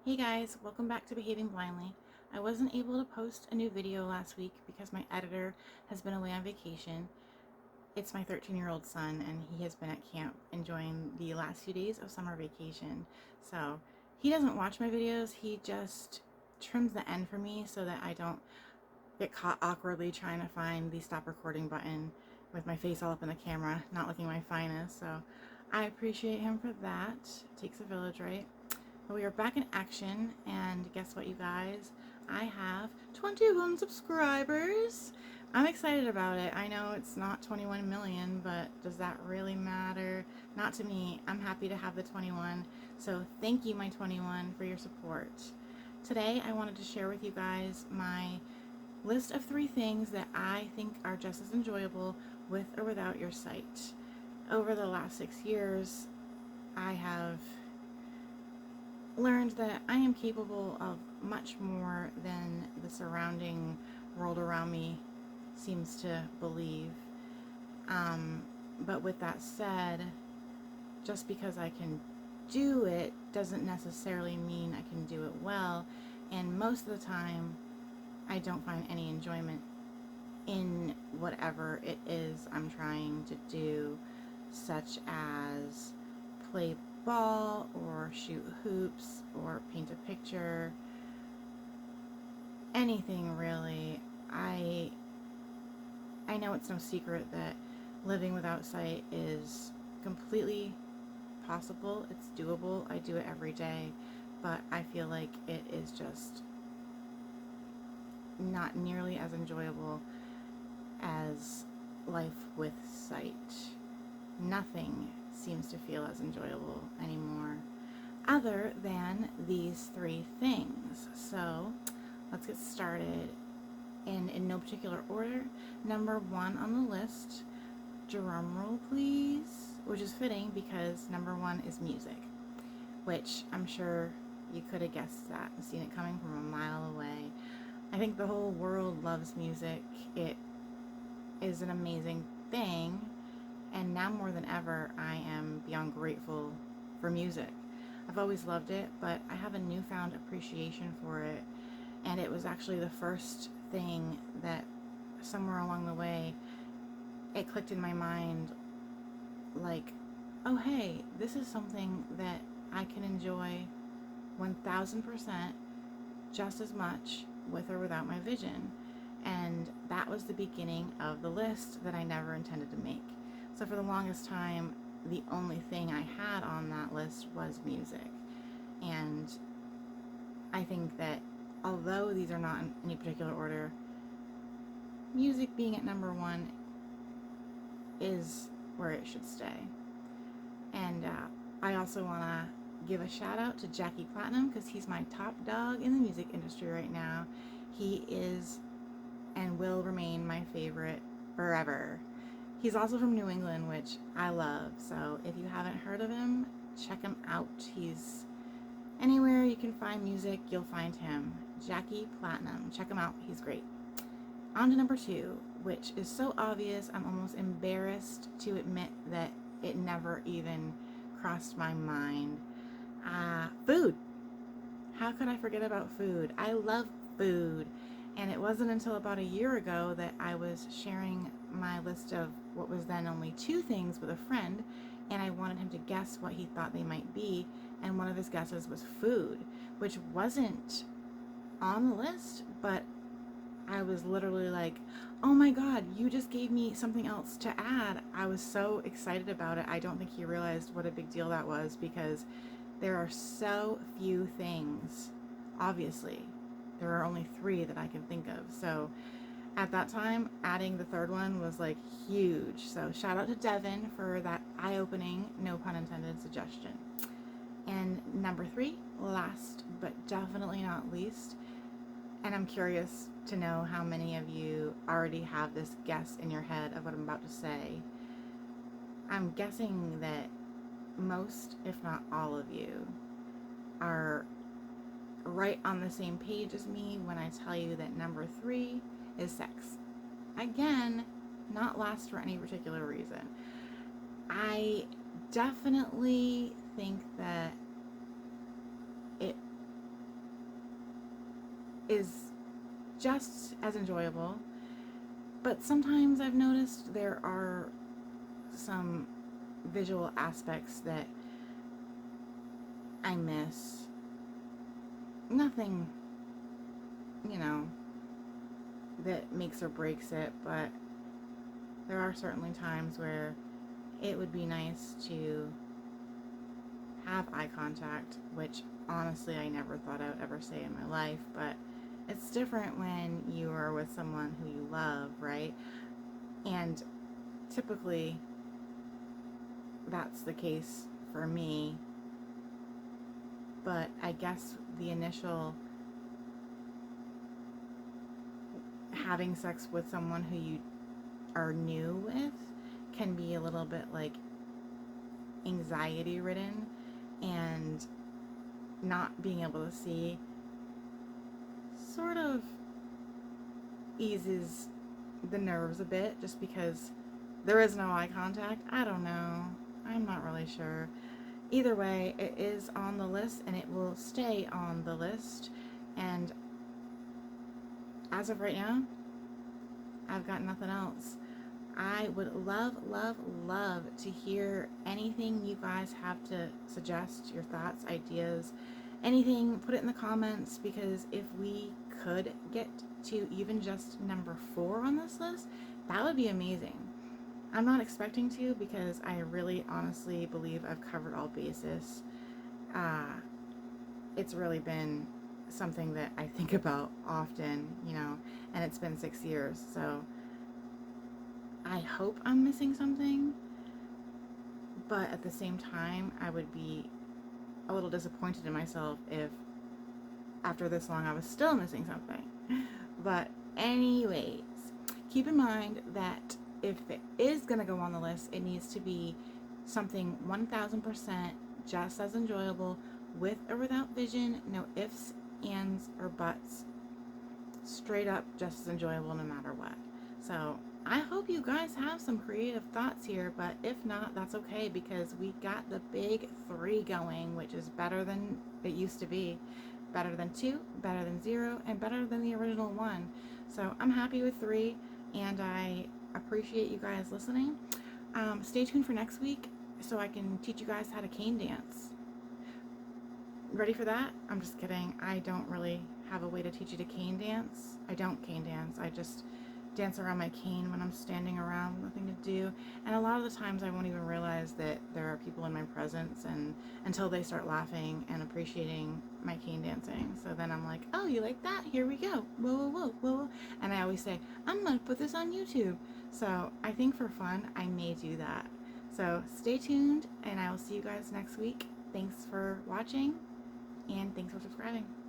Hey guys, welcome back to Behaving Blindly. I wasn't able to post a new video last week because my editor has been away on vacation. It's my 13-year-old son and he has been at camp enjoying the last few days of summer vacation. So he doesn't watch my videos, he just trims the end for me so that I don't get caught awkwardly trying to find the stop recording button with my face all up in the camera, not looking my finest. So I appreciate him for that. It takes a village, right? We are back in action, and guess what, you guys? I have 21 subscribers. I'm excited about it. I know it's not 21 million, but does that really matter? Not to me. I'm happy to have the 21. So thank you, my 21, for your support. Today, I wanted to share with you guys my list of 3 things that I think are just as enjoyable with or without your sight. Over the last 6 years, I have learned that I am capable of much more than the surrounding world around me seems to believe. But with that said, just because I can do it doesn't necessarily mean I can do it well. And most of the time, I don't find any enjoyment in whatever it is I'm trying to do, such as play ball or shoot hoops or paint a picture, anything really. I know it's no secret that living without sight is completely possible. It's doable. I do it every day, but I feel like it is just not nearly as enjoyable as life with sight. Nothing seems to feel as enjoyable anymore other than these 3 things. So let's get started in no particular order. Number 1 on the list, drum roll please, which is fitting because number 1 is music, which I'm sure you could have guessed that and seen it coming from a mile away. I think the whole world loves music. It is an amazing thing, and now more than ever, I am beyond grateful for music. I've always loved it, but I have a newfound appreciation for it, and it was actually the first thing that somewhere along the way, it clicked in my mind, like, oh hey, this is something that I can enjoy 1000% just as much with or without my vision. And that was the beginning of the list that I never intended to make. So for the longest time, the only thing I had on that list was music. And I think that although these are not in any particular order, music being at number 1 is where it should stay. And I also want to give a shout out to Jackie Platinum because he's my top dog in the music industry right now. He is and will remain my favorite forever. He's also from New England, which I love, so if you haven't heard of him, check him out. He's anywhere you can find music, you'll find him. Jackie Platinum. Check him out. He's great. On to number 2, which is so obvious I'm almost embarrassed to admit that it never even crossed my mind. Food. How could I forget about food? I love food. And it wasn't until about a year ago that I was sharing my list of what was then only 2 things with a friend, and I wanted him to guess what he thought they might be, and one of his guesses was food, which wasn't on the list, but I was literally like, oh my god, you just gave me something else to add. I was so excited about it. I don't think he realized what a big deal that was because there are so few things, obviously. There are only 3 that I can think of. So at that time, adding the 3rd one was like huge. So shout out to Devin for that eye-opening, no pun intended, suggestion. And number 3, last but definitely not least, and I'm curious to know how many of you already have this guess in your head of what I'm about to say. I'm guessing that most, if not all of you, are right on the same page as me when I tell you that number 3 is sex. Again, not last for any particular reason. I definitely think that it is just as enjoyable. But sometimes I've noticed there are some visual aspects that I miss. Nothing, you know, that makes or breaks it, but there are certainly times where it would be nice to have eye contact, which honestly I never thought I would ever say in my life, but it's different when you are with someone who you love, right? And typically that's the case for me, but I guess the initial having sex with someone who you are new with can be a little bit like anxiety ridden, and not being able to see sort of eases the nerves a bit, just because there is no eye contact. I don't know. I'm not really sure. Either way, it is on the list and it will stay on the list. And as of right now, I've got nothing else. I would love, love, love to hear anything you guys have to suggest, your thoughts, ideas, anything. Put it in the comments, because if we could get to even just number 4 on this list, that would be amazing. I'm not expecting to, because I really honestly believe I've covered all bases. It's really been something that I think about often, and it's been 6 years, so I hope I'm missing something, but at the same time, I would be a little disappointed in myself if after this long I was still missing something. But anyways, keep in mind that if it is going to go on the list, it needs to be something 1000% just as enjoyable, with or without vision, no ifs, ands, or buts. Straight up just as enjoyable no matter what. So I hope you guys have some creative thoughts here, but if not, that's okay, because we got the big 3 going, which is better than it used to be. Better than 2, better than 0, and better than the original 1. So I'm happy with 3, and I appreciate you guys listening. Stay tuned for next week so I can teach you guys how to cane dance. Ready for that? I'm just kidding. I don't really have a way to teach you to cane dance. I don't cane dance. I just dance around my cane when I'm standing around with nothing to do. And a lot of the times I won't even realize that there are people in my presence, and until they start laughing and appreciating my cane dancing. So then I'm like, oh, you like that? Here we go. Whoa, whoa, whoa, whoa. And I always say, I'm going to put this on YouTube. So I think for fun, I may do that. So stay tuned, and I will see you guys next week. Thanks for watching, and thanks for subscribing.